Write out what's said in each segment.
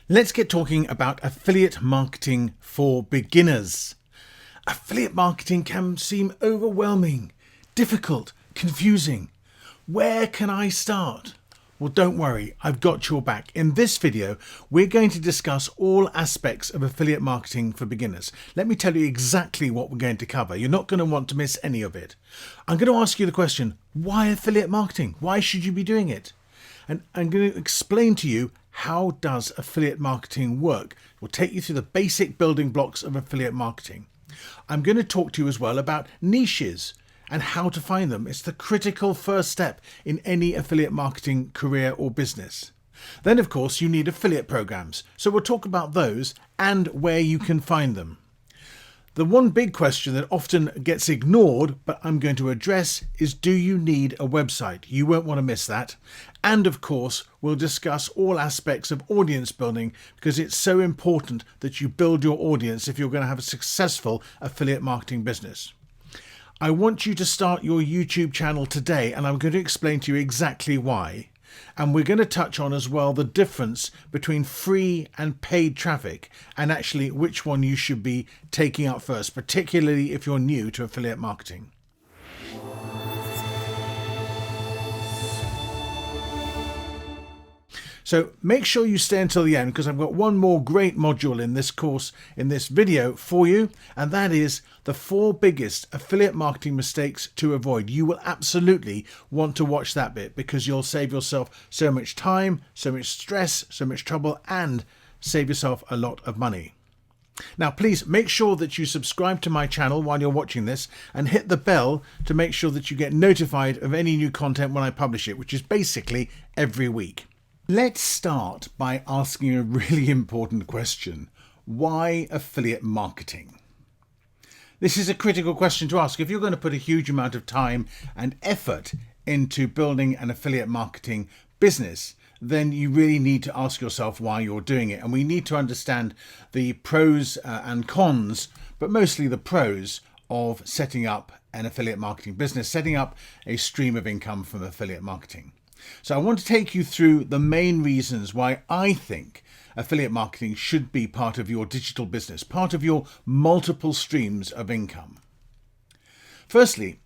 Let's get talking about affiliate marketing for beginners. Affiliate marketing can seem overwhelming, difficult, confusing. Where can I start? Well, don't worry, I've got your back. In this video, we're going to discuss all aspects of affiliate marketing for beginners. Let me tell you exactly what we're going to cover. You're not going to want to miss any of it. I'm going to ask you the question, why affiliate marketing? Why should you be doing it? And I'm going to explain to you how does affiliate marketing work. We'll take you through the basic building blocks of affiliate marketing. I'm going to talk to you as well about niches and how to find them. It's the critical first step in any affiliate marketing career or business. Then, of course, you need affiliate programs. So we'll talk about those and where you can find them. The one big question that often gets ignored, but I'm going to address, is do you need a website? You won't want to miss that. And of course, we'll discuss all aspects of audience building because it's so important that you build your audience if you're going to have a successful affiliate marketing business. I want you to start your YouTube channel today, and I'm going to explain to you exactly why. And we're going to touch on as well the difference between free and paid traffic and actually which one you should be taking up first, particularly if you're new to affiliate marketing. So make sure you stay until the end because I've got one more great module in this course, in this video for you, and that is the 4 biggest affiliate marketing mistakes to avoid. You will absolutely want to watch that bit because you'll save yourself so much time, so much stress, so much trouble, and save yourself a lot of money. Now, please make sure that you subscribe to my channel while you're watching this and hit the bell to make sure that you get notified of any new content when I publish it, which is basically every week. Let's start by asking a really important question. Why affiliate marketing? This is a critical question to ask. If you're going to put a huge amount of time and effort into building an affiliate marketing business, then you really need to ask yourself why you're doing it. And we need to understand the pros and cons, but mostly the pros of setting up an affiliate marketing business, setting up a stream of income from affiliate marketing. So I want to take you through the main reasons why I think affiliate marketing should be part of your digital business, part of your multiple streams of income. Firstly,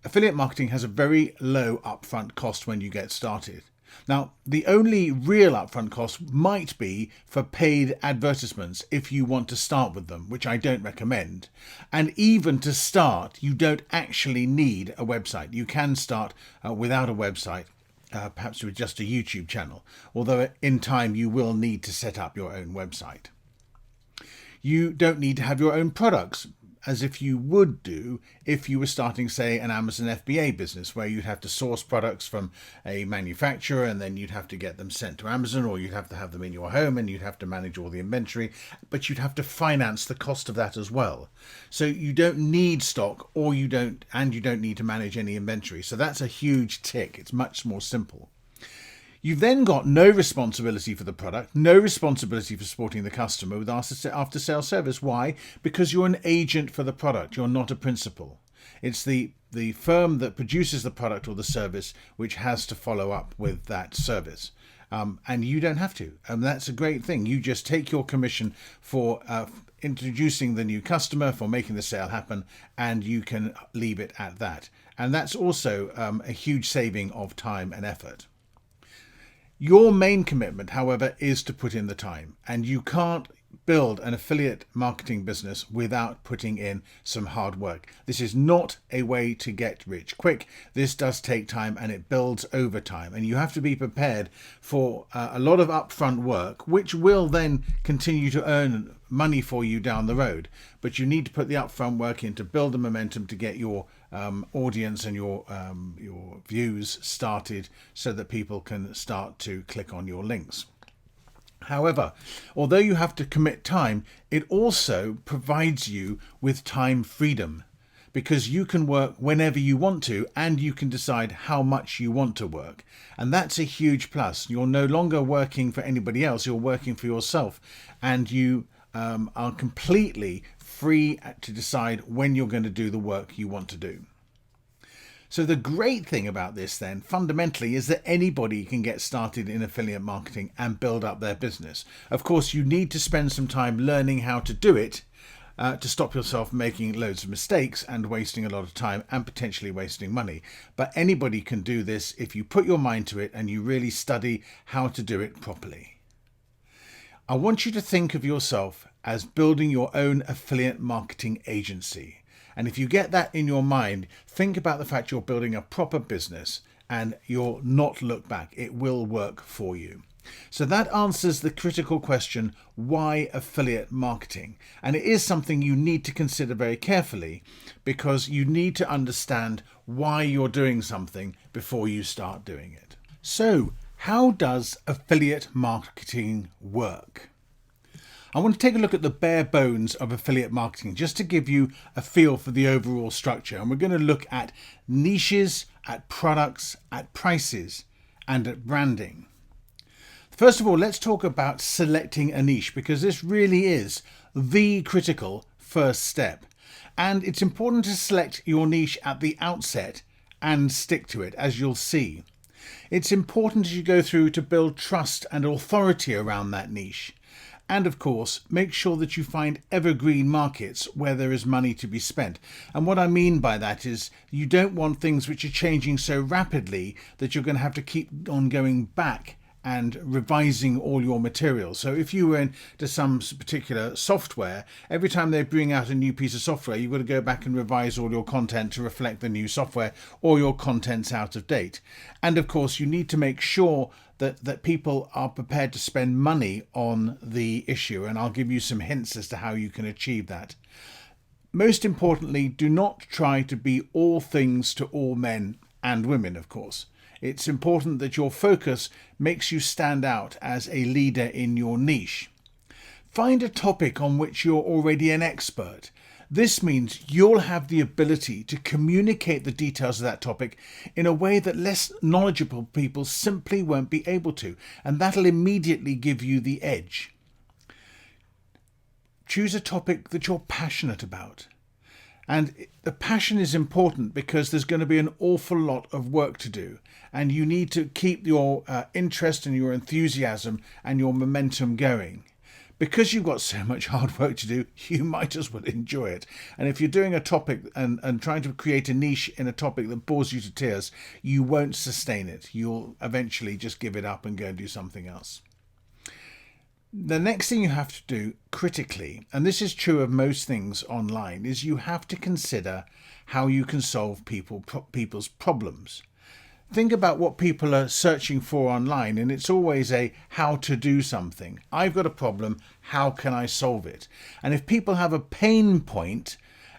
affiliate marketing has a very low upfront cost when you get started. Now, the only real upfront cost might be for paid advertisements if you want to start with them, which I don't recommend. And even to start, you don't actually need a website. You can start without a website. Perhaps with just a YouTube channel, although in time you will need to set up your own website. You don't need to have your own products, as if you would do if you were starting, say, an Amazon FBA business, where you'd have to source products from a manufacturer and then you'd have to get them sent to Amazon, or you'd have to have them in your home and you'd have to manage all the inventory, but you'd have to finance the cost of that as well. So you don't need stock, or you don't need to manage any inventory. So that's a huge tick. It's much more simple. You've then got no responsibility for the product, no responsibility for supporting the customer with after-sales service. Why? Because you're an agent for the product. You're not a principal. It's the firm that produces the product or the service which has to follow up with that service. And you don't have to. And that's a great thing. You just take your commission for introducing the new customer, for making the sale happen, and you can leave it at that. And that's also a huge saving of time and effort. Your main commitment, however, is to put in the time, and you can't build an affiliate marketing business without putting in some hard work. This is not a way to get rich quick. This does take time and it builds over time, and you have to be prepared for a lot of upfront work, which will then continue to earn money for you down the road. But you need to put the upfront work in to build the momentum to get your audience and your views started so that people can start to click on your links. However, although you have to commit time, it also provides you with time freedom, because you can work whenever you want to and you can decide how much you want to work. And that's a huge plus. You're no longer working for anybody else, you're working for yourself, and you are completely free to decide when you're going to do the work you want to do. So the great thing about this then fundamentally is that anybody can get started in affiliate marketing and build up their business. Of course, you need to spend some time learning how to do it to stop yourself making loads of mistakes and wasting a lot of time and potentially wasting money. But anybody can do this if you put your mind to it and you really study how to do it properly. I want you to think of yourself as building your own affiliate marketing agency. And if you get that in your mind, think about the fact you're building a proper business and you'll not look back. It will work for you. So that answers the critical question, why affiliate marketing? And it is something you need to consider very carefully because you need to understand why you're doing something before you start doing it. So how does affiliate marketing work? I want to take a look at the bare bones of affiliate marketing just to give you a feel for the overall structure. And we're going to look at niches, at products, at prices, and at branding. First of all, let's talk about selecting a niche because this really is the critical first step. And it's important to select your niche at the outset and stick to it, as you'll see. It's important as you go through to build trust and authority around that niche. And of course, make sure that you find evergreen markets where there is money to be spent. And what I mean by that is you don't want things which are changing so rapidly that you're going to have to keep on going back and revising all your materials. So if you were into some particular software, every time they bring out a new piece of software, you've got to go back and revise all your content to reflect the new software, or your content's out of date. And of course, you need to make sure that people are prepared to spend money on the issue. And I'll give you some hints as to how you can achieve that. Most importantly, do not try to be all things to all men and women, of course. It's important that your focus makes you stand out as a leader in your niche. Find a topic on which you're already an expert. This means you'll have the ability to communicate the details of that topic in a way that less knowledgeable people simply won't be able to, and that'll immediately give you the edge. Choose a topic that you're passionate about. And the passion is important because there's going to be an awful lot of work to do, and you need to keep your interest and your enthusiasm and your momentum going. Because you've got so much hard work to do, you might as well enjoy it. And if you're doing a topic and trying to create a niche in a topic that bores you to tears, you won't sustain it. You'll eventually just give it up and go and do something else. The next thing you have to do critically, and this is true of most things online, is you have to consider how you can solve people's problems. Think about what people are searching for online, and it's always a how to do something. I've got a problem, how can I solve it? And if people have a pain point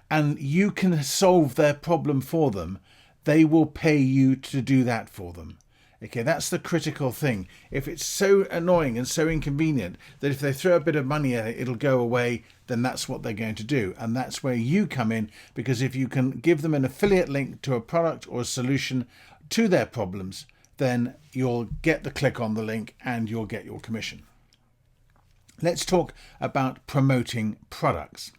and you can solve their problem for them, they will pay you to do that for them. Okay, that's the critical thing. If it's so annoying and so inconvenient that if they throw a bit of money at it, it'll go away, then that's what they're going to do. And that's where you come in, because if you can give them an affiliate link to a product or a solution to their problems, then you'll get the click on the link and you'll get your commission. Let's talk about promoting products.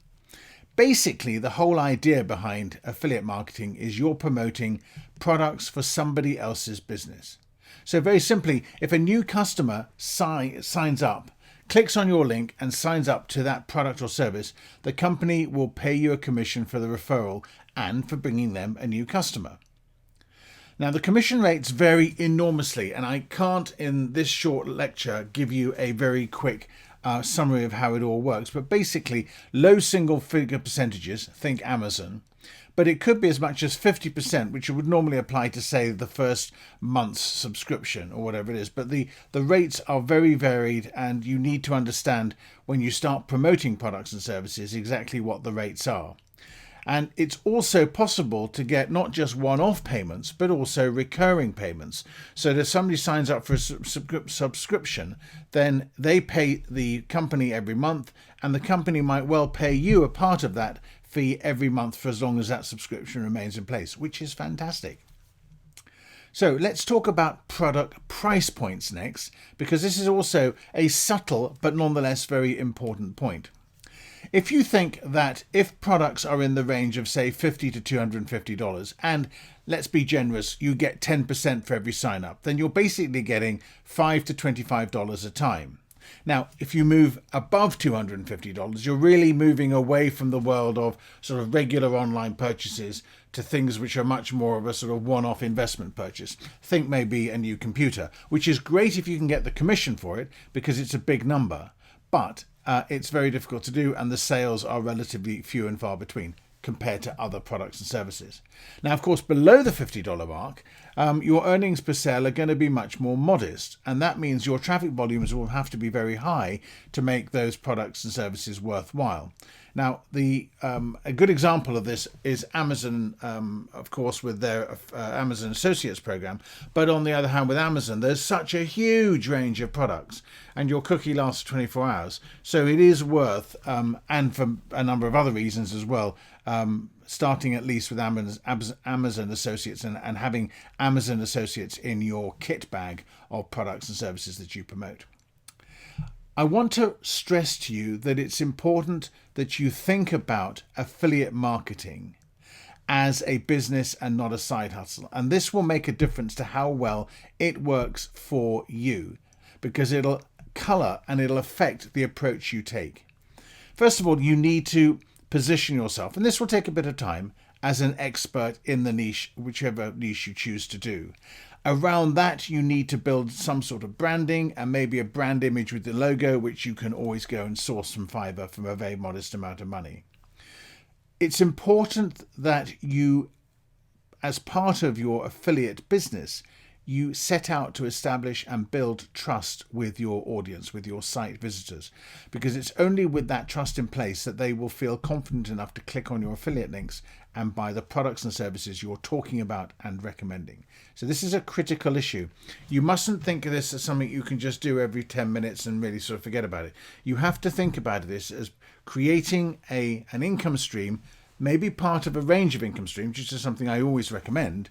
Basically, the whole idea behind affiliate marketing is you're promoting products for somebody else's business. So very simply, if a new customer signs up, clicks on your link and signs up to that product or service, the company will pay you a commission for the referral and for bringing them a new customer. Now, the commission rates vary enormously, and I can't in this short lecture give you a very quick summary of how it all works, but basically low single figure percentages, think Amazon, but it could be as much as 50%, which would normally apply to, say, the first month's subscription or whatever it is. But the rates are very varied, and you need to understand when you start promoting products and services exactly what the rates are. And it's also possible to get not just one-off payments, but also recurring payments. So that if somebody signs up for a subscription, then they pay the company every month, and the company might well pay you a part of that fee every month for as long as that subscription remains in place, which is fantastic. So let's talk about product price points next, because this is also a subtle but nonetheless very important point. If you think that if products are in the range of say $50 to $250, and let's be generous, you get 10% for every sign up, then you're basically getting $5 to $25 a time. Now, if you move above $250, you're really moving away from the world of sort of regular online purchases to things which are much more of a sort of one-off investment purchase. Think maybe a new computer, which is great if you can get the commission for it because it's a big number, but it's very difficult to do and the sales are relatively few and far between compared to other products and services. Now, of course, below the $50 mark, your earnings per sale are going to be much more modest. And that means your traffic volumes will have to be very high to make those products and services worthwhile. Now, a good example of this is Amazon, of course, with their Amazon Associates program. But on the other hand, with Amazon, there's such a huge range of products and your cookie lasts 24 hours. So it is worth, and for a number of other reasons as well, starting at least with Amazon Associates and having Amazon Associates in your kit bag of products and services that you promote. I want to stress to you that it's important that you think about affiliate marketing as a business and not a side hustle. And this will make a difference to how well it works for you because it'll color and it'll affect the approach you take. First of all, you need to position yourself, and this will take a bit of time, as an expert in the niche, whichever niche you choose to do. Around that, you need to build some sort of branding and maybe a brand image with the logo, which you can always go and source from Fiverr from a very modest amount of money. It's important that you, as part of your affiliate business, you set out to establish and build trust with your audience, with your site visitors, because it's only with that trust in place that they will feel confident enough to click on your affiliate links and buy the products and services you're talking about and recommending. So this is a critical issue. You mustn't think of this as something you can just do every 10 minutes and really sort of forget about it. You have to think about this as creating an income stream, maybe part of a range of income streams, which is something I always recommend,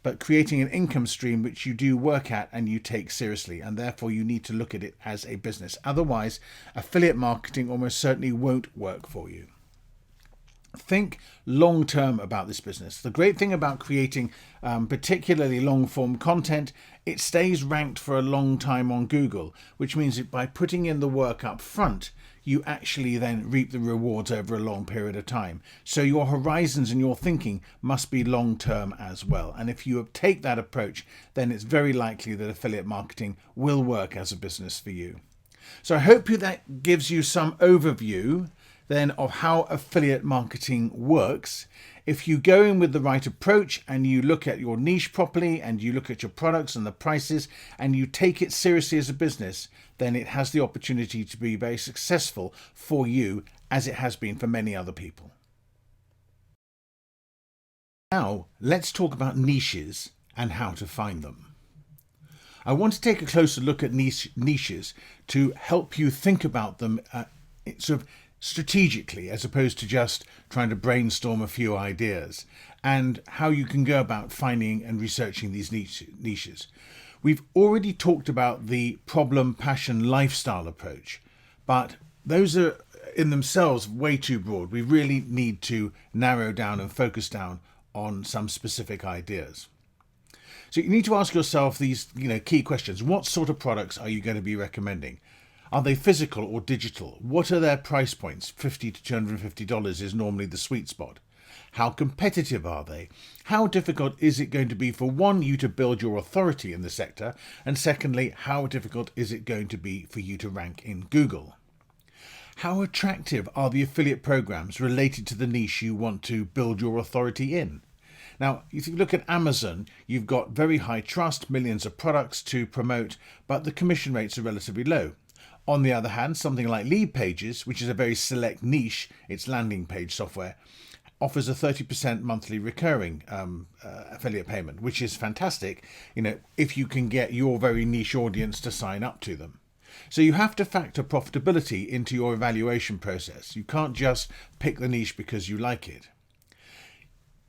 but creating an income stream which you do work at and you take seriously, and therefore you need to look at it as a business. Otherwise, affiliate marketing almost certainly won't work for you. Think long term about this business. The great thing about creating particularly long form content, it stays ranked for a long time on Google, which means that by putting in the work up front, you actually then reap the rewards over a long period of time. So your horizons and your thinking must be long term as well. And if you take that approach, then it's very likely that affiliate marketing will work as a business for you. So I hope that gives you some overview then of how affiliate marketing works. If you go in with the right approach and you look at your niche properly and you look at your products and the prices and you take it seriously as a business, then it has the opportunity to be very successful for you as it has been for many other people. Now, let's talk about niches and how to find them. I want to take a closer look at niches to help you think about them sort of strategically, as opposed to just trying to brainstorm a few ideas, and how you can go about finding and researching these niches. We've already talked about the problem, passion, lifestyle approach, but those are in themselves way too broad. We really need to narrow down and focus down on some specific ideas. So you need to ask yourself these key questions. What sort of products are you going to be recommending? Are they physical or digital? What are their price points? $50 to $250 is normally the sweet spot. How competitive are they? How difficult is it going to be for you to build your authority in the sector? And secondly, how difficult is it going to be for you to rank in Google? How attractive are the affiliate programs related to the niche you want to build your authority in? Now, if you look at Amazon, you've got very high trust, millions of products to promote, but the commission rates are relatively low. On the other hand, something like Leadpages, which is a very select niche, it's landing page software, offers a 30% monthly recurring affiliate payment, which is fantastic, if you can get your very niche audience to sign up to them. So you have to factor profitability into your evaluation process. You can't just pick the niche because you like it.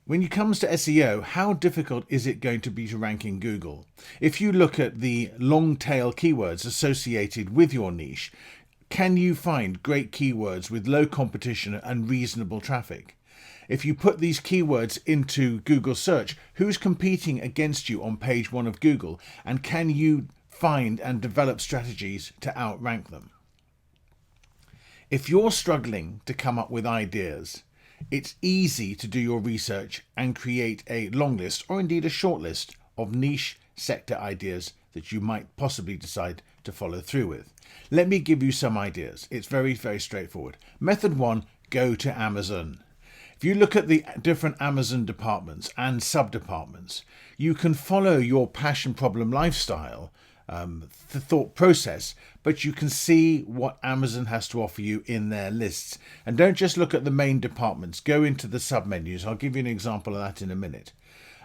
When it comes to SEO, how difficult is it going to be to rank in Google? If you look at the long tail keywords associated with your niche, Can you find great keywords with low competition and reasonable traffic? If you put these keywords into Google search, who's competing against you on page 1 of Google, and can you find and develop strategies to outrank them? If you're struggling to come up with ideas, it's easy to do your research and create a long list or indeed a short list of niche sector ideas that you might possibly decide to follow through with. Let me give you some ideas. It's very, very straightforward. Method 1, go to Amazon. If you look at the different Amazon departments and sub-departments, you can follow your passion, problem, lifestyle the thought process, but you can see what Amazon has to offer you in their lists. And don't just look at the main departments, go into the sub-menus. I'll give you an example of that in a minute.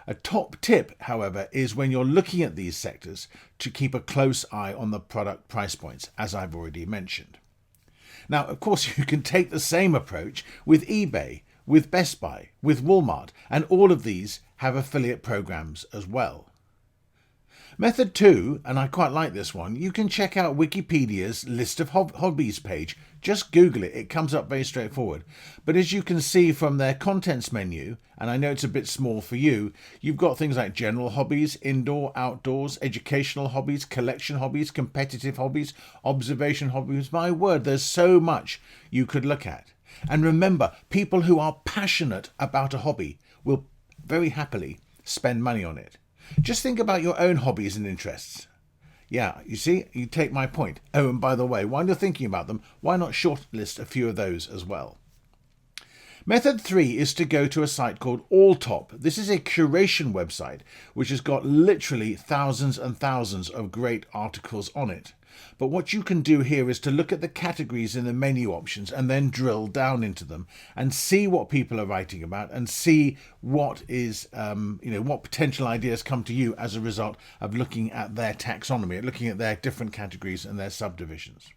A top tip, however, is when you're looking at these sectors to keep a close eye on the product price points, as I've already mentioned. Now, of course, you can take the same approach with eBay, with Best Buy, with Walmart, and all of these have affiliate programs as well. Method 2, and I quite like this one, you can check out Wikipedia's list of hobbies page. Just Google it, it comes up very straightforward. But as you can see from their contents menu, and I know it's a bit small for you, you've got things like general hobbies, indoor, outdoors, educational hobbies, collection hobbies, competitive hobbies, observation hobbies. My word, there's so much you could look at. And remember, people who are passionate about a hobby will very happily spend money on it. Just think about your own hobbies and interests. Yeah, you see, you take my point. Oh, and by the way, while you're thinking about them, why not shortlist a few of those as well? Method 3 is to go to a site called Alltop. This is a curation website which has got literally thousands and thousands of great articles on it. But what you can do here is to look at the categories in the menu options and then drill down into them and see what people are writing about and see what is, what potential ideas come to you as a result of looking at their taxonomy, looking at their different categories and their subdivisions.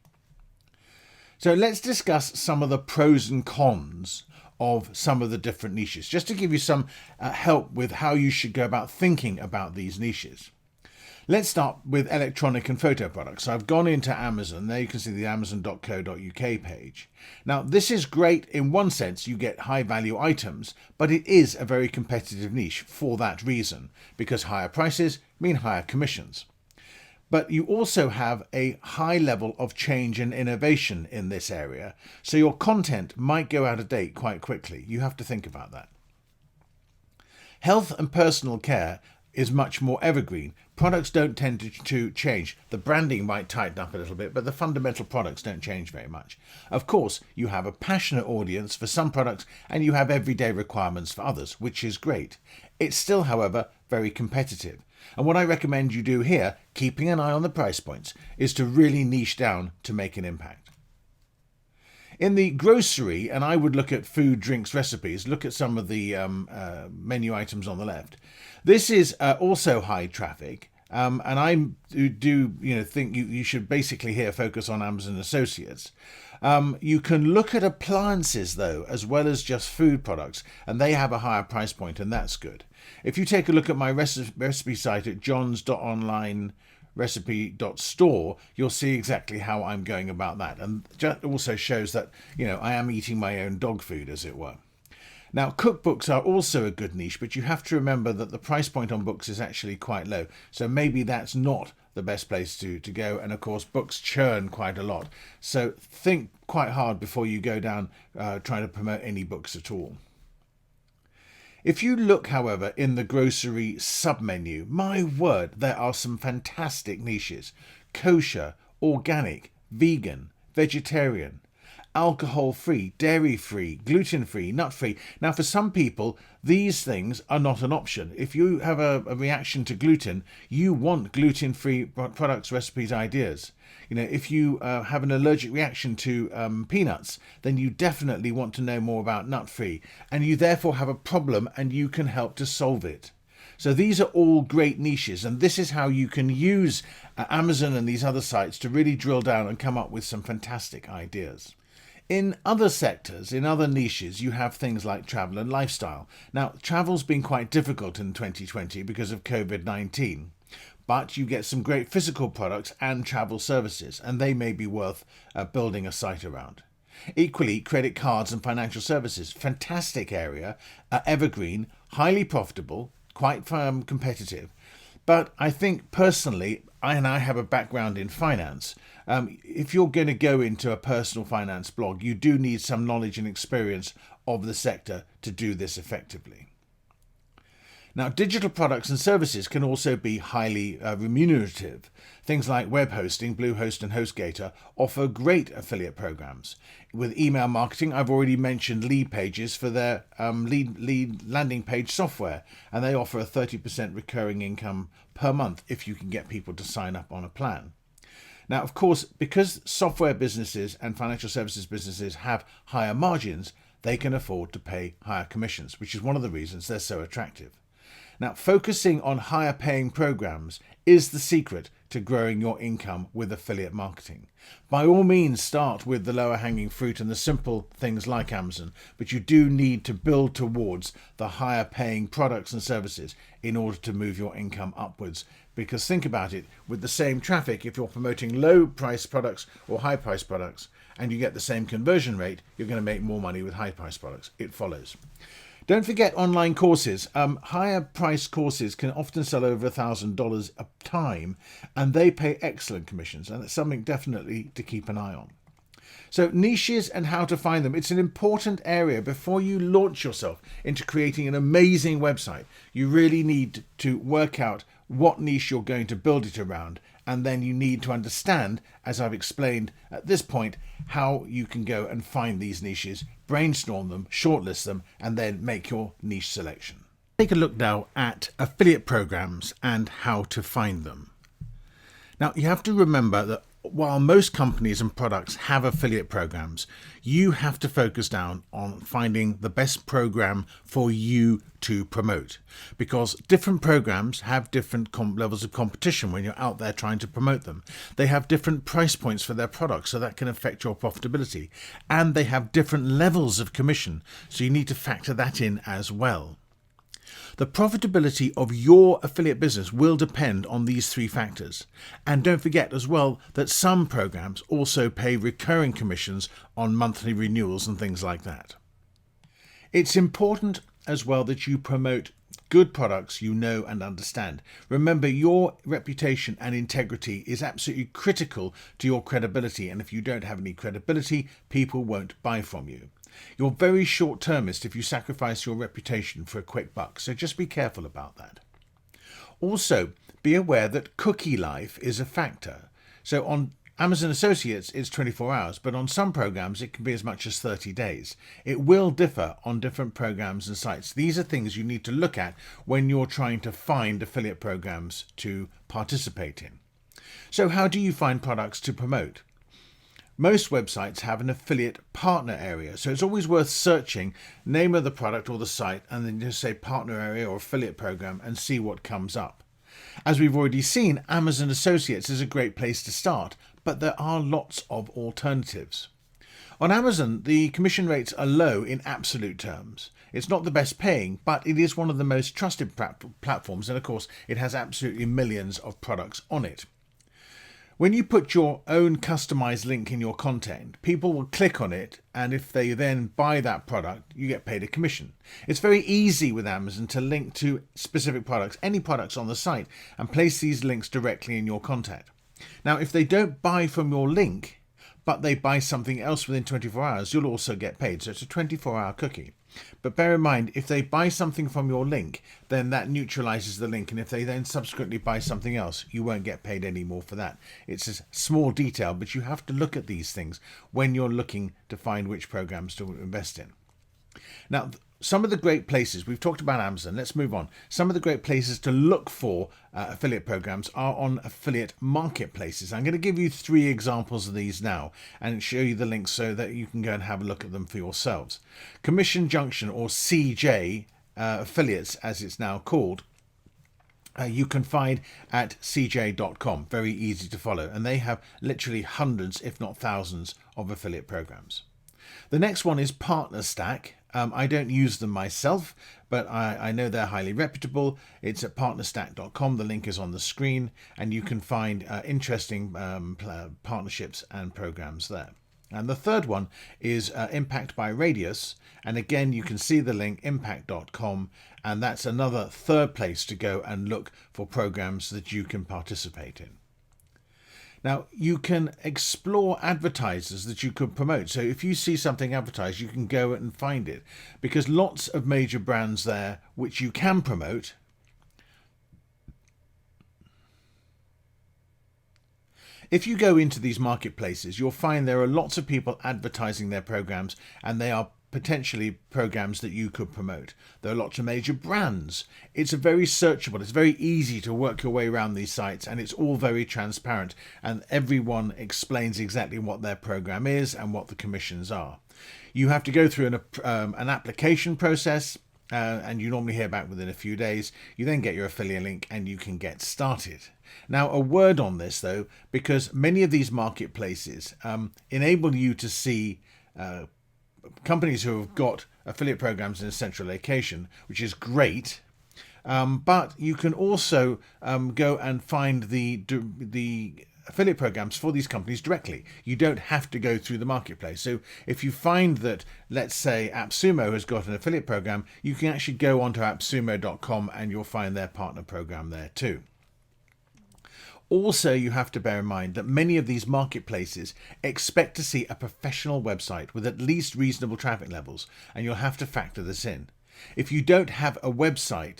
So let's discuss some of the pros and cons of some of the different niches, just to give you some help with how you should go about thinking about these niches. Let's start with electronic and photo products. So I've gone into Amazon. There you can see the amazon.co.uk page. Now, this is great in one sense. You get high value items, but it is a very competitive niche for that reason, because higher prices mean higher commissions. But you also have a high level of change and innovation in this area. So your content might go out of date quite quickly. You have to think about that. Health and personal care is much more evergreen. Products don't tend to change. The branding might tighten up a little bit, but the fundamental products don't change very much. Of course, you have a passionate audience for some products and you have everyday requirements for others, which is great. It's still, however, very competitive. And what I recommend you do here, keeping an eye on the price points, is to really niche down to make an impact. In the grocery, and I would look at food, drinks, recipes, look at some of the menu items on the left. This is also high traffic, and I do think you should basically here focus on Amazon Associates. You can look at appliances though, as well as just food products, and they have a higher price point, and that's good. If you take a look at my recipe site at johns.online recipe.store, you'll see exactly how I'm going about that, and that also shows that I am eating my own dog food, as it were. Now, cookbooks are also a good niche, but you have to remember that the price point on books is actually quite low, so maybe that's not the best place to go. And of course, books churn quite a lot, so think quite hard before you go down trying to promote any books at all. If you look, however, in the grocery submenu, my word, there are some fantastic niches. Kosher, organic, vegan, vegetarian, alcohol-free, dairy-free, gluten-free, nut-free. Now, for some people, these things are not an option. If you have a reaction to gluten, you want gluten-free products, recipes, ideas. If you have an allergic reaction to peanuts, then you definitely want to know more about nut-free, and you therefore have a problem and you can help to solve it. So these are all great niches, and this is how you can use Amazon and these other sites to really drill down and come up with some fantastic ideas. In other sectors, in other niches, you have things like travel and lifestyle. Now, travel's been quite difficult in 2020 because of COVID-19. but you get some great physical products and travel services, and they may be worth building a site around. Equally, credit cards and financial services, fantastic area, evergreen, highly profitable, quite competitive. But I think personally, I have a background in finance. If you're going to go into a personal finance blog, you do need some knowledge and experience of the sector to do this effectively. Now, digital products and services can also be highly remunerative. Things like web hosting, Bluehost and HostGator offer great affiliate programs. With email marketing, I've already mentioned Leadpages for their lead landing page software, and they offer a 30% recurring income per month if you can get people to sign up on a plan. Now, of course, because software businesses and financial services businesses have higher margins, they can afford to pay higher commissions, which is one of the reasons they're so attractive. Now, focusing on higher paying programs is the secret to growing your income with affiliate marketing. By all means, start with the lower hanging fruit and the simple things like Amazon, but you do need to build towards the higher paying products and services in order to move your income upwards. Because think about it, with the same traffic, if you're promoting low price products or high price products and you get the same conversion rate, you're going to make more money with high price products. It follows. Don't forget online courses. Higher priced courses can often sell over $1,000 a time, and they pay excellent commissions, and it's something definitely to keep an eye on. So niches and how to find them. It's an important area before you launch yourself into creating an amazing website. You really need to work out what niche you're going to build it around, and then you need to understand, as I've explained at this point, how you can go and find these niches, brainstorm them, shortlist them, and then make your niche selection. Take a look now at affiliate programs and how to find them. Now, you have to remember that while most companies and products have affiliate programs, you have to focus down on finding the best program for you to promote, because different programs have different levels of competition when you're out there trying to promote them. They have different price points for their products, so that can affect your profitability, and they have different levels of commission, so you need to factor that in as well. The profitability of your affiliate business will depend on these three factors. And don't forget as well that some programs also pay recurring commissions on monthly renewals and things like that. It's important as well that you promote good products you know and understand. Remember, your reputation and integrity is absolutely critical to your credibility, and if you don't have any credibility, people won't buy from you. You're very short-termist if you sacrifice your reputation for a quick buck, so just be careful about that. Also, be aware that cookie life is a factor. So on Amazon Associates, it's 24 hours, but on some programs, it can be as much as 30 days. It will differ on different programs and sites. These are things you need to look at when you're trying to find affiliate programs to participate in. So how do you find products to promote? Most websites have an affiliate partner area, so it's always worth searching name of the product or the site and then just say partner area or affiliate program and see what comes up. As we've already seen, Amazon Associates is a great place to start, but there are lots of alternatives. On Amazon, the commission rates are low in absolute terms. It's not the best paying, but it is one of the most trusted platforms, and of course it has absolutely millions of products on it. When you put your own customized link in your content, people will click on it, and if they then buy that product, you get paid a commission. It's very easy with Amazon to link to specific products, any products on the site, and place these links directly in your content. Now, if they don't buy from your link, but they buy something else within 24 hours, you'll also get paid. So it's a 24-hour cookie. But bear in mind, if they buy something from your link, then that neutralizes the link. And if they then subsequently buy something else, you won't get paid any more for that. It's a small detail, but you have to look at these things when you're looking to find which programs to invest in. Now, some of the great places, we've talked about Amazon, let's move on. Some of the great places to look for affiliate programs are on affiliate marketplaces. I'm going to give you 3 examples of these now and show you the links so that you can go and have a look at them for yourselves. Commission Junction, or CJ affiliates as it's now called, you can find at cj.com. Very easy to follow, and they have literally hundreds if not thousands of affiliate programs. The next one is PartnerStack, I don't use them myself, but I know they're highly reputable. It's at partnerstack.com. The link is on the screen, and you can find interesting partnerships and programs there. And the third one is Impact by Radius. And again, you can see the link, impact.com, and that's another third place to go and look for programs that you can participate in. Now, you can explore advertisers that you could promote. So if you see something advertised, you can go and find it, because lots of major brands there which you can promote. If you go into these marketplaces, you'll find there are lots of people advertising their programs, and they are potentially programs that you could promote. There are lots of major brands. It's very searchable. It's very easy to work your way around these sites, and it's all very transparent, and everyone explains exactly what their program is and what the commissions are. You have to go through an application process, and you normally hear back within a few days. You then get your affiliate link and you can get started. Now, a word on this though, because many of these marketplaces enable you to see companies who have got affiliate programs in a central location, which is great. But you can also go and find the affiliate programs for these companies directly. You don't have to go through the marketplace. So if you find that, let's say, AppSumo has got an affiliate program, you can actually go onto appsumo.com and you'll find their partner program there too. Also, you have to bear in mind that many of these marketplaces expect to see a professional website with at least reasonable traffic levels, and you'll have to factor this in. If you don't have a website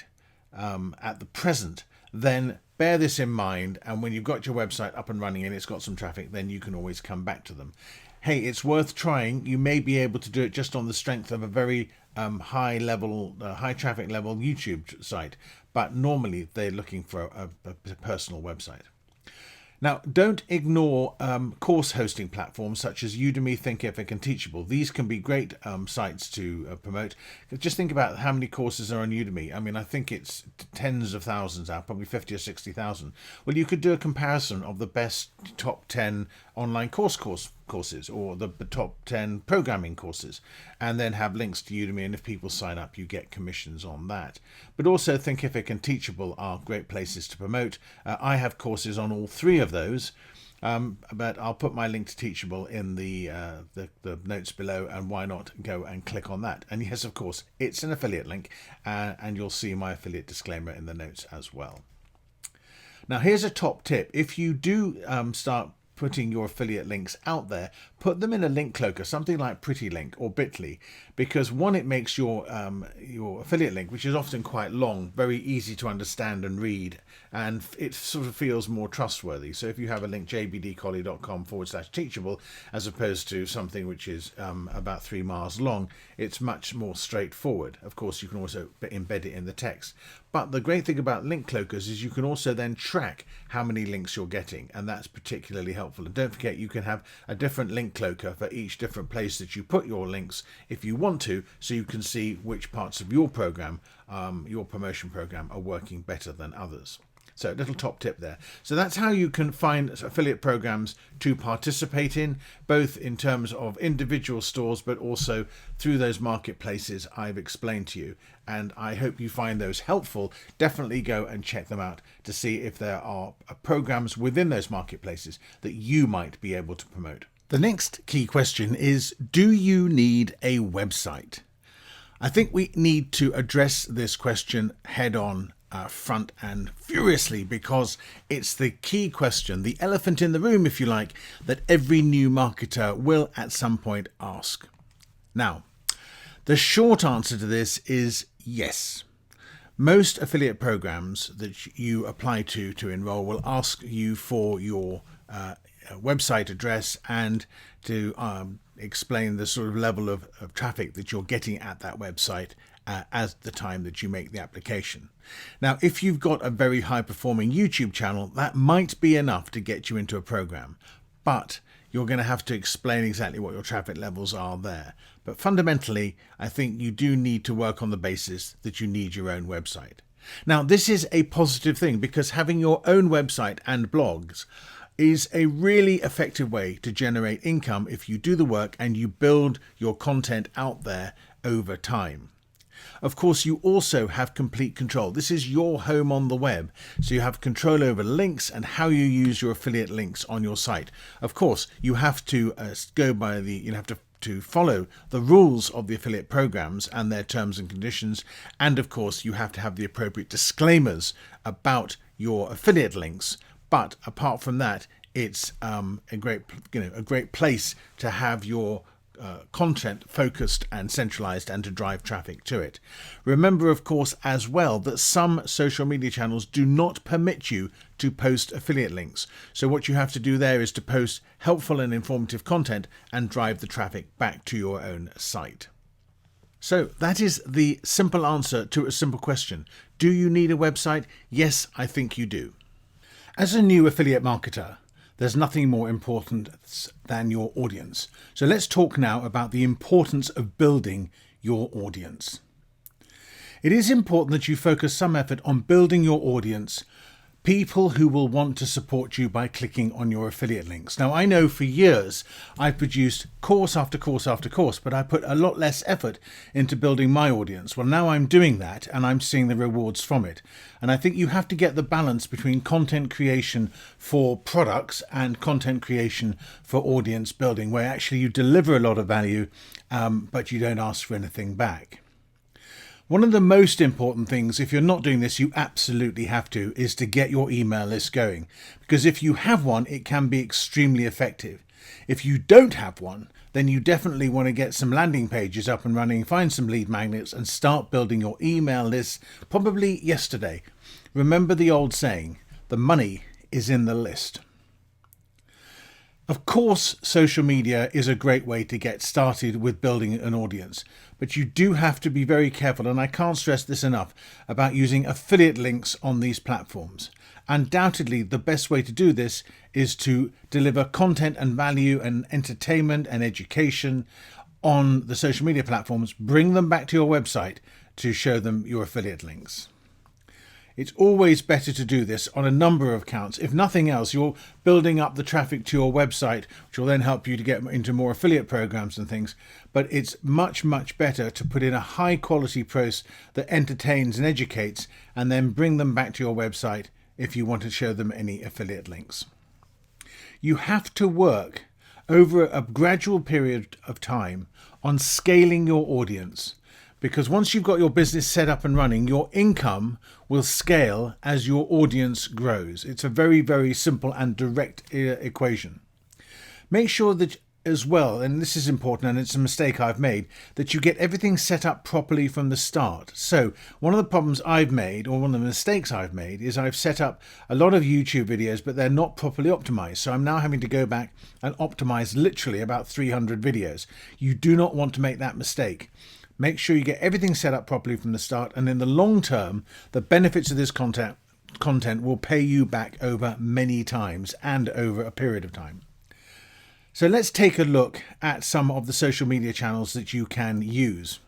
at the present, then bear this in mind, and when you've got your website up and running and it's got some traffic, then you can always come back to them. Hey, it's worth trying. You may be able to do it just on the strength of a very high traffic level YouTube site, but normally they're looking for a personal website. Now, don't ignore course hosting platforms such as Udemy, Thinkific, and Teachable. These can be great sites to promote. Just think about how many courses are on Udemy. I mean, I think it's tens of thousands now, probably 50 or 60,000. Well, you could do a comparison of the best top 10 online courses or the top 10 programming courses, and then have links to Udemy, and if people sign up you get commissions on that. But also Thinkific and Teachable are great places to promote. I have courses on all three of those, but I'll put my link to Teachable in the notes below, and why not go and click on that. And yes, of course, it's an affiliate link, and you'll see my affiliate disclaimer in the notes as well. Now, here's a top tip. If you do start putting your affiliate links out there, put them in a link cloaker, something like PrettyLink or Bitly, because one, it makes your affiliate link, which is often quite long, very easy to understand and read, and it sort of feels more trustworthy. So if you have a link, jbdcollie.com/teachable, as opposed to something which is about 3 miles long, it's much more straightforward. Of course, you can also embed it in the text. But the great thing about link cloakers is you can also then track how many links you're getting, and that's particularly helpful. And don't forget, you can have a different link cloaker for each different place that you put your links if you want to, so you can see which parts of your program, your promotion program, are working better than others. So a little top tip there. So that's how you can find affiliate programs to participate in, both in terms of individual stores, but also through those marketplaces I've explained to you. And I hope you find those helpful. Definitely go and check them out to see if there are programs within those marketplaces that you might be able to promote. The next key question is, do you need a website? I think we need to address this question head on, front and furiously, because it's the key question, the elephant in the room, if you like, that every new marketer will at some point ask. Now, the short answer to this is yes. Most affiliate programs that you apply to enroll will ask you for your website address and to explain the sort of level of traffic that you're getting at that website at the time that you make the application. Now, if you've got a very high performing YouTube channel, that might be enough to get you into a program, but you're going to have to explain exactly what your traffic levels are there. But fundamentally, I think you do need to work on the basis that you need your own website. Now, this is a positive thing, because having your own website and blogs is a really effective way to generate income if you do the work and you build your content out there over time. Of course, you also have complete control. This is your home on the web, so you have control over links and how you use your affiliate links on your site. Of course, you have to to follow the rules of the affiliate programs and their terms and conditions, and of course you have to have the appropriate disclaimers about your affiliate links. But apart from that, it's a great place to have your content focused and centralized and to drive traffic to it. Remember, of course, as well, that some social media channels do not permit you to post affiliate links. So what you have to do there is to post helpful and informative content and drive the traffic back to your own site. So that is the simple answer to a simple question. Do you need a website? Yes, I think you do. As a new affiliate marketer, there's nothing more important than your audience. So let's talk now about the importance of building your audience. It is important that you focus some effort on building your audience, people who will want to support you by clicking on your affiliate links. Now, I know for years I've produced course after course after course, but I put a lot less effort into building my audience. Well, now I'm doing that and I'm seeing the rewards from it. And I think you have to get the balance between content creation for products and content creation for audience building, where actually you deliver a lot of value, but you don't ask for anything back. One of the most important things, if you're not doing this, you absolutely have to, is to get your email list going. Because if you have one, it can be extremely effective. If you don't have one, then you definitely want to get some landing pages up and running, find some lead magnets and start building your email list, probably yesterday. Remember the old saying, the money is in the list. Of course, social media is a great way to get started with building an audience, but you do have to be very careful, and I can't stress this enough, about using affiliate links on these platforms. Undoubtedly, the best way to do this is to deliver content and value and entertainment and education on the social media platforms, bring them back to your website to show them your affiliate links. It's always better to do this on a number of accounts. If nothing else, you're building up the traffic to your website, which will then help you to get into more affiliate programs and things. But it's much, much better to put in a high quality post that entertains and educates and then bring them back to your website if you want to show them any affiliate links. You have to work over a gradual period of time on scaling your audience. Because once you've got your business set up and running, your income will scale as your audience grows. It's a very, very simple and direct equation. Make sure that as well, and this is important and it's a mistake I've made, that you get everything set up properly from the start. So one of the problems I've made, or one of the mistakes I've made, is I've set up a lot of YouTube videos, but they're not properly optimized. So I'm now having to go back and optimize literally about 300 videos. You do not want to make that mistake. Make sure you get everything set up properly from the start, and in the long term, the benefits of this content will pay you back over many times and over a period of time. So let's take a look at some of the social media channels that you can use.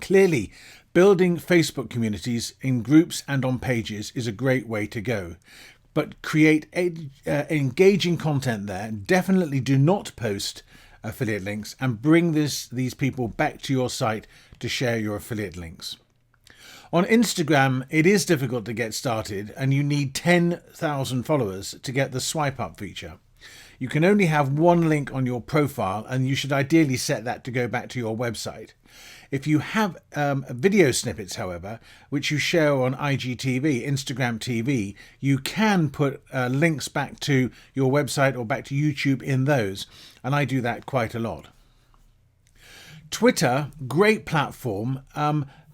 Clearly, building Facebook communities in groups and on pages is a great way to go. But create engaging content there. Definitely do not post affiliate links and bring these people back to your site to share your affiliate links. On Instagram, it is difficult to get started and you need 10,000 followers to get the swipe up feature. You can only have one link on your profile and you should ideally set that to go back to your website. If you have video snippets, however, which you share on IGTV, Instagram TV, you can put links back to your website or back to YouTube in those. And I do that quite a lot. Twitter, great platform,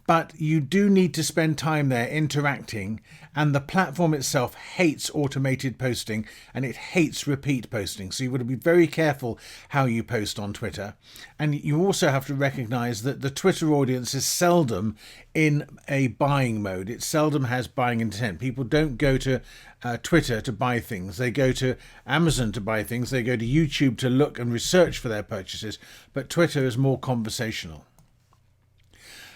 but you do need to spend time there interacting, and the platform itself hates automated posting and it hates repeat posting. So you've got to be very careful how you post on Twitter. And you also have to recognize that the Twitter audience is seldom in a buying mode. It seldom has buying intent. People don't go to Twitter to buy things. They go to Amazon to buy things. They go to YouTube to look and research for their purchases. But Twitter is more conversational.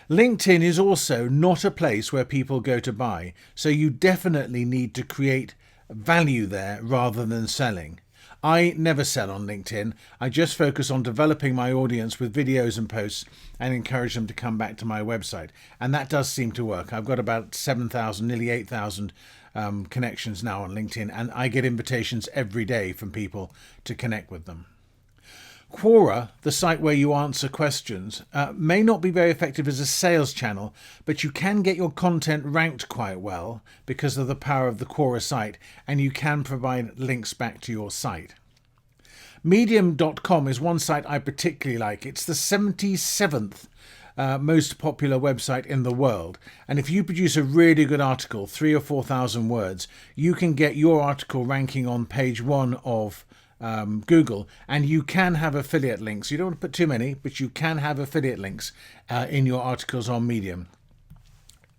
LinkedIn is also not a place where people go to buy, so you definitely need to create value there rather than selling. I never sell on LinkedIn. I just focus on developing my audience with videos and posts and encourage them to come back to my website. And that does seem to work. I've got about 7,000, nearly 8,000 connections now on LinkedIn, and I get invitations every day from people to connect with them. Quora, the site where you answer questions, may not be very effective as a sales channel, but you can get your content ranked quite well because of the power of the Quora site, and you can provide links back to your site. Medium.com is one site I particularly like. It's the 77th most popular website in the world, and if you produce a really good article, 3,000 or 4,000 words, you can get your article ranking on page 1 of Google, and you can have affiliate links. You don't want to put too many, but you can have affiliate links in your articles on Medium.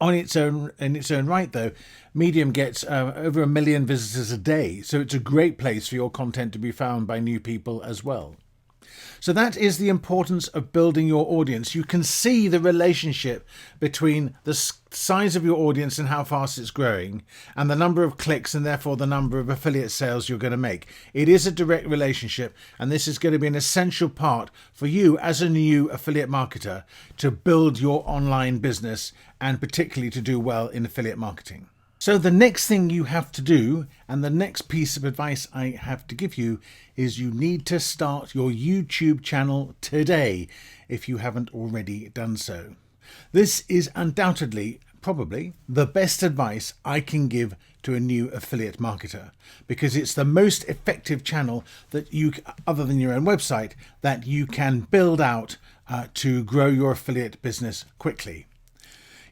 In its own right, though, Medium gets over 1 million visitors a day, so it's a great place for your content to be found by new people as well. So that is the importance of building your audience. You can see the relationship between the size of your audience and how fast it's growing and the number of clicks and therefore the number of affiliate sales you're going to make. It is a direct relationship, and this is going to be an essential part for you as a new affiliate marketer to build your online business and particularly to do well in affiliate marketing. So the next thing you have to do, and the next piece of advice I have to give you, is you need to start your YouTube channel today if you haven't already done so. This is undoubtedly, probably, the best advice I can give to a new affiliate marketer, because it's the most effective channel that you, other than your own website, that you can build out to grow your affiliate business quickly.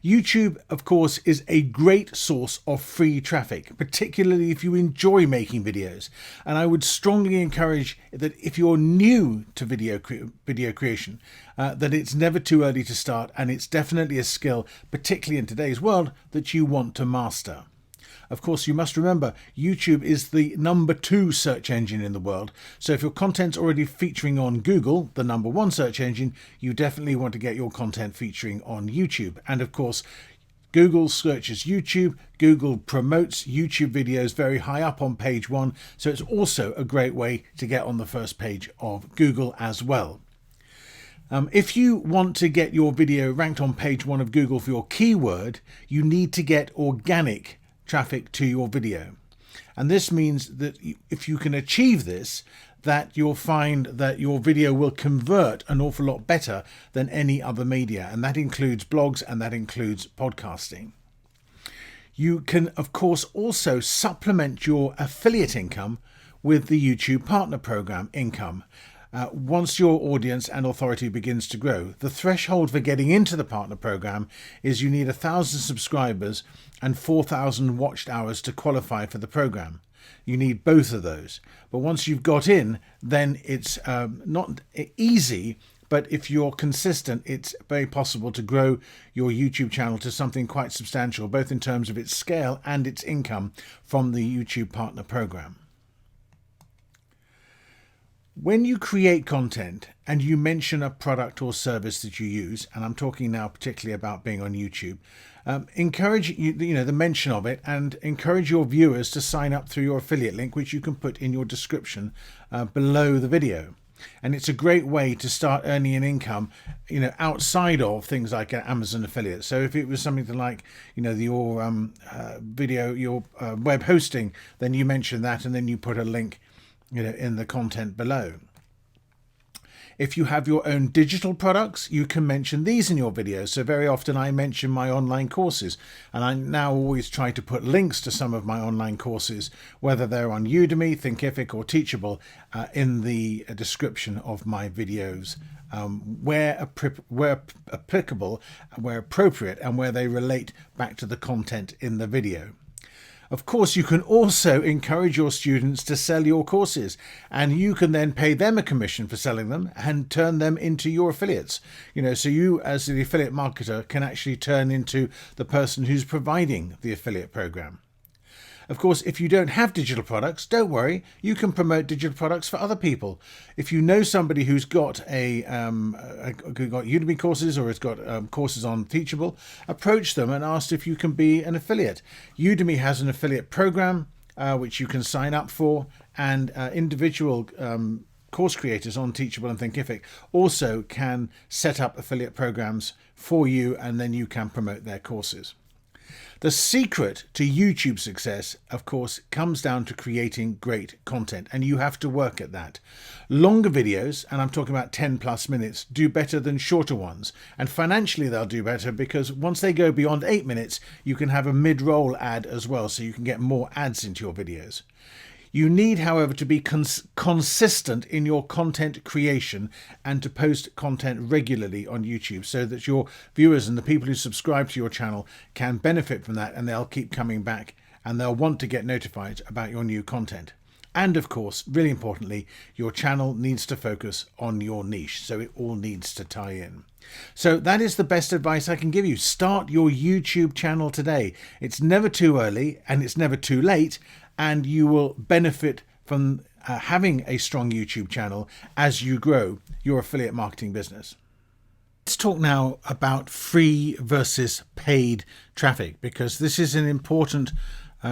YouTube, of course, is a great source of free traffic, particularly if you enjoy making videos. And I would strongly encourage that if you're new to video creation, that it's never too early to start, and it's definitely a skill, particularly in today's world, that you want to master. Of course, you must remember, YouTube is the #2 search engine in the world. So if your content's already featuring on Google, the #1 search engine, you definitely want to get your content featuring on YouTube. And of course, Google searches YouTube. Google promotes YouTube videos very high up on page 1. So it's also a great way to get on the first page of Google as well. If you want to get your video ranked on page 1 of Google for your keyword, you need to get organic traffic to your video. And this means that if you can achieve this, that you'll find that your video will convert an awful lot better than any other media. And that includes blogs, and that includes podcasting. You can, of course, also supplement your affiliate income with the YouTube Partner Program income. Once your audience and authority begins to grow, the threshold for getting into the partner program is you need 1,000 subscribers and 4,000 watched hours to qualify for the program. You need both of those. But once you've got in, then it's not easy, but if you're consistent, it's very possible to grow your YouTube channel to something quite substantial, both in terms of its scale and its income from the YouTube Partner Program. When you create content and you mention a product or service that you use, and I'm talking now particularly about being on YouTube, encourage the mention of it, and encourage your viewers to sign up through your affiliate link, which you can put in your description below the video. And it's a great way to start earning an income, outside of things like Amazon affiliate. So if it was something like, your video, your web hosting, then you mention that, and then you put a link in the content below. If you have your own digital products, you can mention these in your videos. So very often I mention my online courses, and I now always try to put links to some of my online courses, whether they're on Udemy, Thinkific or Teachable, in the description of my videos, where applicable, where appropriate, and where they relate back to the content in the video. Of course, you can also encourage your students to sell your courses, and you can then pay them a commission for selling them and turn them into your affiliates. So you as the affiliate marketer can actually turn into the person who's providing the affiliate program. Of course, if you don't have digital products, don't worry, you can promote digital products for other people. If you know somebody who's got got Udemy courses or has got courses on Teachable, approach them and ask if you can be an affiliate. Udemy has an affiliate program, which you can sign up for, and individual course creators on Teachable and Thinkific also can set up affiliate programs for you, and then you can promote their courses. The secret to YouTube success, of course, comes down to creating great content, and you have to work at that. Longer videos, and I'm talking about 10 plus minutes, do better than shorter ones. And financially, they'll do better because once they go beyond 8 minutes, you can have a mid-roll ad as well, so you can get more ads into your videos. You need, however, to be consistent in your content creation and to post content regularly on YouTube so that your viewers and the people who subscribe to your channel can benefit from that, and they'll keep coming back and they'll want to get notified about your new content. And of course, really importantly, your channel needs to focus on your niche, so it all needs to tie in. So that is the best advice I can give you. Start your YouTube channel today. It's never too early and it's never too late, and you will benefit from having a strong YouTube channel as you grow your affiliate marketing business. Let's talk now about free versus paid traffic, because this is an important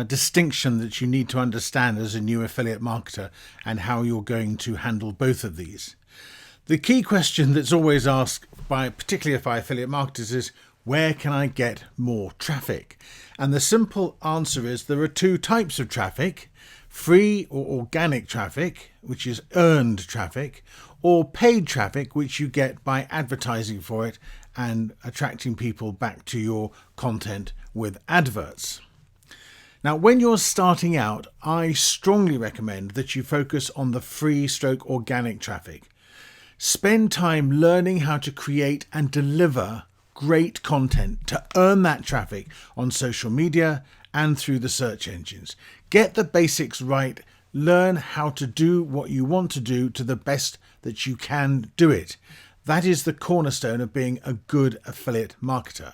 distinction that you need to understand as a new affiliate marketer and how you're going to handle both of these. The key question that's always asked particularly by affiliate marketers is, where can I get more traffic? And the simple answer is there are two types of traffic: free or organic traffic, which is earned traffic, or paid traffic, which you get by advertising for it and attracting people back to your content with adverts. Now, when you're starting out, I strongly recommend that you focus on the free/organic traffic. Spend time learning how to create and deliver great content to earn that traffic on social media and through the search engines. Get the basics right. Learn how to do what you want to do to the best that you can do it. That is the cornerstone of being a good affiliate marketer.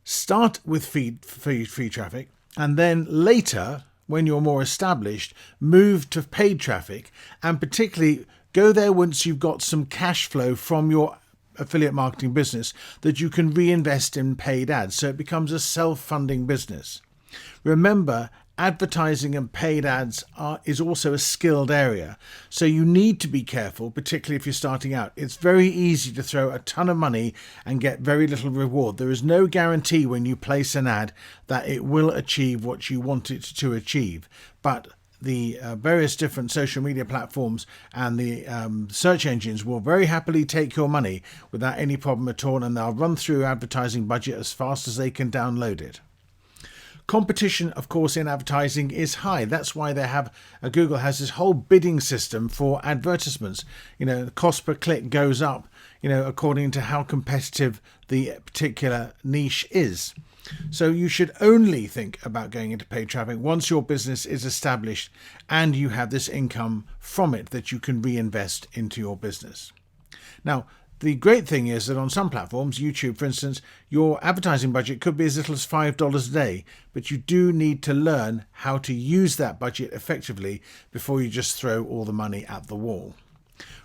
Start with free traffic, and then later, when you're more established, move to paid traffic, and particularly go there once you've got some cash flow from your affiliate marketing business that you can reinvest in paid ads, so it becomes a self-funding business. Remember, advertising and paid ads is also a skilled area, so you need to be careful, particularly if you're starting out. It's very easy to throw a ton of money and get very little reward. There is no guarantee when you place an ad that it will achieve what you want it to achieve, but the various different social media platforms and the search engines will very happily take your money without any problem at all, and they'll run through advertising budget as fast as they can download it. Competition, of course, in advertising is high. That's why they have Google has this whole bidding system for advertisements. The cost per click goes up, according to how competitive the particular niche is. So you should only think about going into paid traffic once your business is established and you have this income from it that you can reinvest into your business. Now, the great thing is that on some platforms, YouTube for instance, your advertising budget could be as little as $5 a day, but you do need to learn how to use that budget effectively before you just throw all the money at the wall.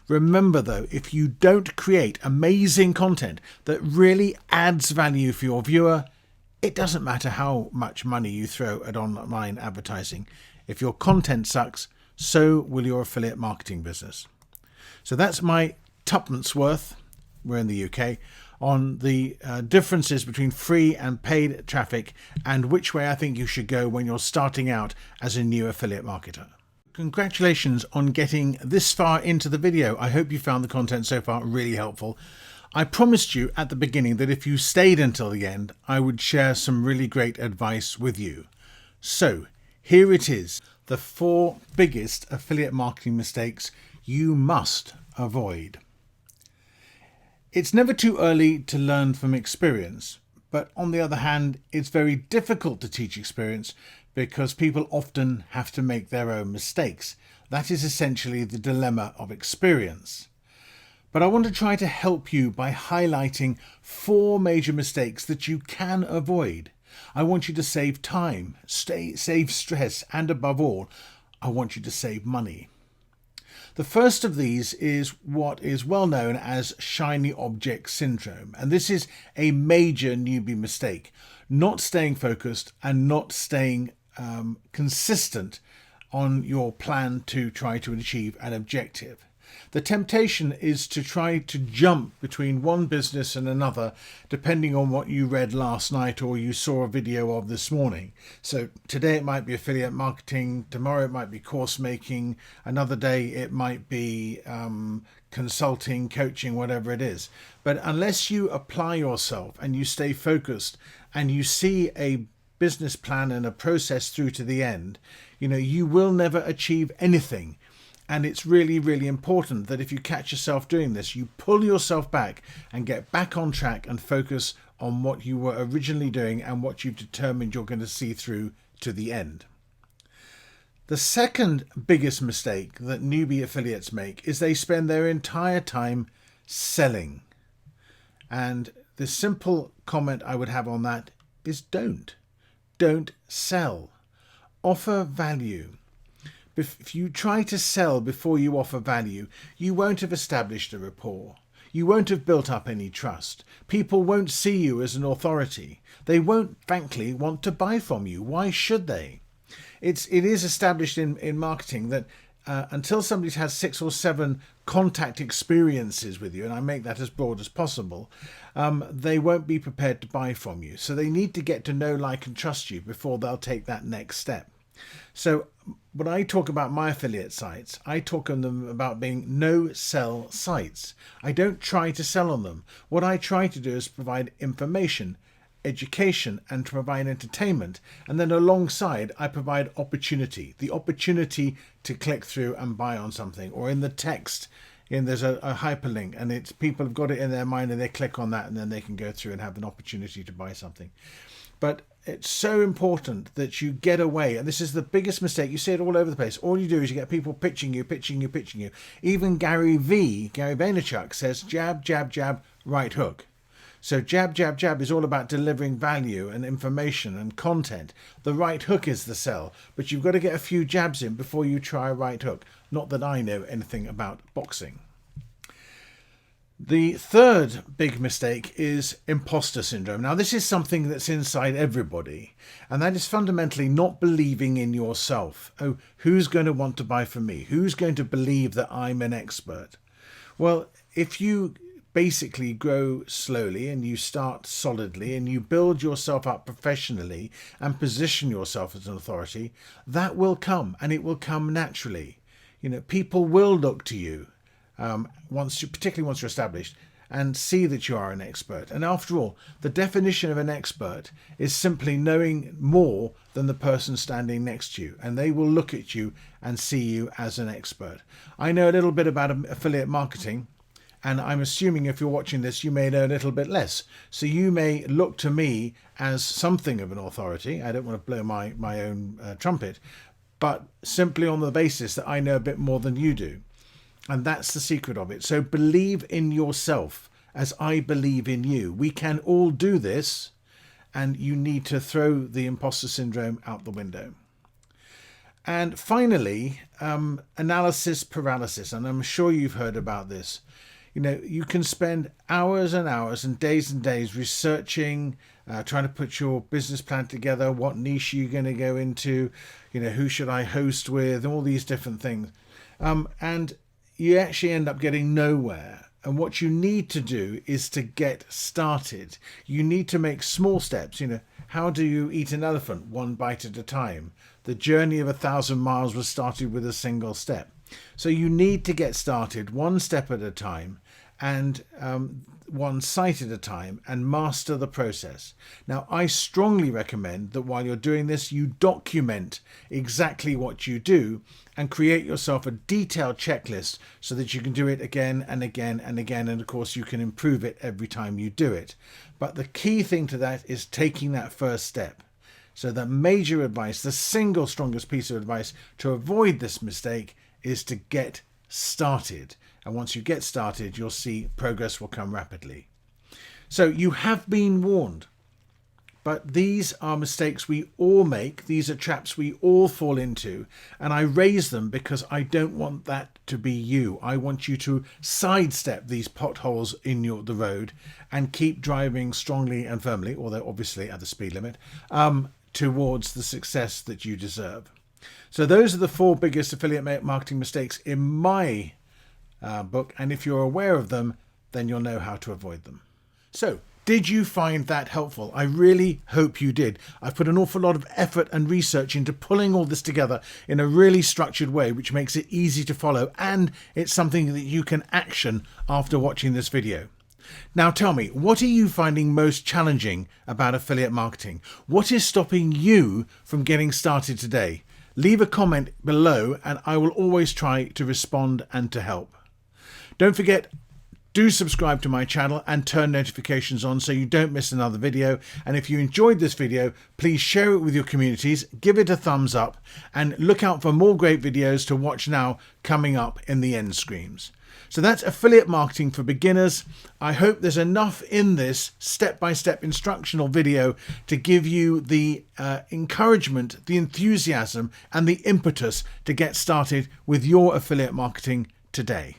Remember though, if you don't create amazing content that really adds value for your viewer, it doesn't matter how much money you throw at online advertising. If your content sucks, so will your affiliate marketing business. So that's my tuppence worth, we're in the UK, on the differences between free and paid traffic and which way I think you should go when you're starting out as a new affiliate marketer. Congratulations on getting this far into the video. I hope you found the content so far really helpful. I promised you at the beginning that if you stayed until the end, I would share some really great advice with you. So here it is, the 4 biggest affiliate marketing mistakes you must avoid. It's never too early to learn from experience, but on the other hand, it's very difficult to teach experience because people often have to make their own mistakes. That is essentially the dilemma of experience. But I want to try to help you by highlighting 4 major mistakes that you can avoid. I want you to save time, save stress, and above all, I want you to save money. The first of these is what is well known as shiny object syndrome, and this is a major newbie mistake: not staying focused and not staying consistent on your plan to try to achieve an objective. The temptation is to try to jump between one business and another, depending on what you read last night or you saw a video of this morning. So today it might be affiliate marketing, tomorrow it might be course making, another day it might be consulting, coaching, whatever it is. But unless you apply yourself and you stay focused and you see a business plan and a process through to the end, you will never achieve anything. And it's really, really important that if you catch yourself doing this, you pull yourself back and get back on track and focus on what you were originally doing and what you've determined you're going to see through to the end. The second biggest mistake that newbie affiliates make is they spend their entire time selling. And the simple comment I would have on that is don't sell. Offer value. If you try to sell before you offer value, you won't have established a rapport. You won't have built up any trust. People won't see you as an authority. They won't, frankly, want to buy from you. Why should they? It is established in marketing that until somebody's had 6 or 7 contact experiences with you, and I make that as broad as possible, they won't be prepared to buy from you. So they need to get to know, like, and trust you before they'll take that next step. So when I talk about my affiliate sites, I talk on them about being no-sell sites. I don't try to sell on them. What I try to do is provide information, education, and to provide entertainment. And then alongside, I provide opportunity, the opportunity to click through and buy on something. Or in the text, there's a hyperlink, and it's people have got it in their mind and they click on that and then they can go through and have an opportunity to buy something. But it's so important that you get away, and this is the biggest mistake. You see it all over the place. All you do is you get people pitching you. Even Gary Vaynerchuk says jab, jab, jab, right hook. So jab, jab, jab is all about delivering value and information and content. The right hook is the sell, but you've got to get a few jabs in before you try a right hook. Not that I know anything about boxing. The third big mistake is imposter syndrome. Now, this is something that's inside everybody, and that is fundamentally not believing in yourself. Oh, who's going to want to buy from me? Who's going to believe that I'm an expert? Well, if you basically grow slowly and you start solidly and you build yourself up professionally and position yourself as an authority, that will come, and it will come naturally. People will look to you. Particularly once you're established, and see that you are an expert. And after all, the definition of an expert is simply knowing more than the person standing next to you, and they will look at you and see you as an expert. I know a little bit about affiliate marketing, and I'm assuming if you're watching this, you may know a little bit less. So you may look to me as something of an authority. I don't want to blow my own trumpet, but simply on the basis that I know a bit more than you do. And that's the secret of it. So believe in yourself as I believe in you. We can all do this, and you need to throw the imposter syndrome out the window. And finally, analysis paralysis. And I'm sure you've heard about this. You can spend hours and hours and days researching, trying to put your business plan together, what niche you're going to go into, who should I host with, all these different things. And you actually end up getting nowhere. And what you need to do is to get started. You need to make small steps. How do you eat an elephant? One bite at a time. The journey of 1,000 miles was started with a single step. So you need to get started one step at a time, and one site at a time, and master the process. Now, I strongly recommend that while you're doing this, you document exactly what you do and create yourself a detailed checklist so that you can do it again and again and again. And of course, you can improve it every time you do it. But the key thing to that is taking that first step. So the major advice, the single strongest piece of advice to avoid this mistake is to get started. And once you get started, you'll see progress will come rapidly. So you have been warned. But these are mistakes we all make. These are traps we all fall into. And I raise them because I don't want that to be you. I want you to sidestep these potholes in the road and keep driving strongly and firmly, although obviously at the speed limit, towards the success that you deserve. So those are the 4 biggest affiliate marketing mistakes in my book, and if you're aware of them, then you'll know how to avoid them. So, did you find that helpful? I really hope you did. I've put an awful lot of effort and research into pulling all this together in a really structured way, which makes it easy to follow, and it's something that you can action after watching this video. Now tell me, what are you finding most challenging about affiliate marketing? What is stopping you from getting started today? Leave a comment below and I will always try to respond and to help. Don't forget, do subscribe to my channel and turn notifications on so you don't miss another video. And if you enjoyed this video, please share it with your communities, give it a thumbs up, and look out for more great videos to watch now coming up in the end screens. So that's affiliate marketing for beginners. I hope there's enough in this step-by-step instructional video to give you the encouragement, the enthusiasm, and the impetus to get started with your affiliate marketing today.